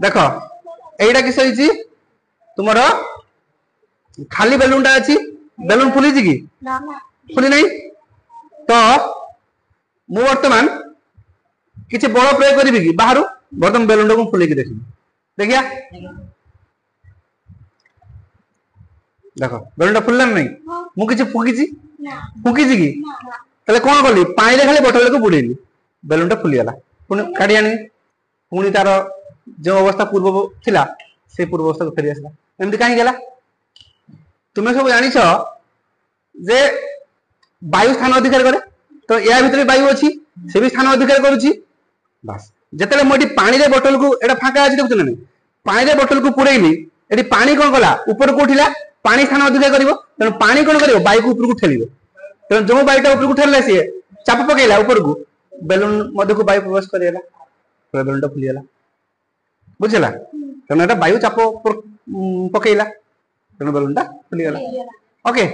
देख एटा किस होईची तुमर खाली बेलूनटा अछि बेलून फुली कि फुली नहीं तो मु वर्तमान किसी बड़ प्रयोग करी कि बाहर बर्तमान बेलून टाक फुले देखी देखिया देख बेलूनटा फुलला नहीं मु किसी फुकी फुकी कि ताले कौन कली पानी खाली बोतल को बुड़ेली बेलूनटा फुलीगला पुणी काढ़ी आनी पुणी तार जो अवस्था पूर्व थिला से पूर्व अवस्था को फेरी आसला एमती कहीं गला तुम्हें सब जानी जे वायु स्थान अधिकार करे तो या भितर वायु अच्छी से भी स्थान अधिकार करुच्ची बस जिते मुझे पानी रे बोतल को एटा फाँका अच्छी देखुन ना पानी रे बोतल को पुरेली ये पानी कौन कला ऊपर को उठिला पानी स्थान अधिकार कर तेणु पानी कौन कर वायु को ऊपर को ठेल तेणु जो वायुटा ऊपर को ठेलला सी चाप पकईला ऊपर को बेलून मध्य को वायु प्रवेश करगला बेलूनटा फुलीगला बुझला तेणु वायु चाप पकईला तेणु बेलूनटा फुलीगला ओके।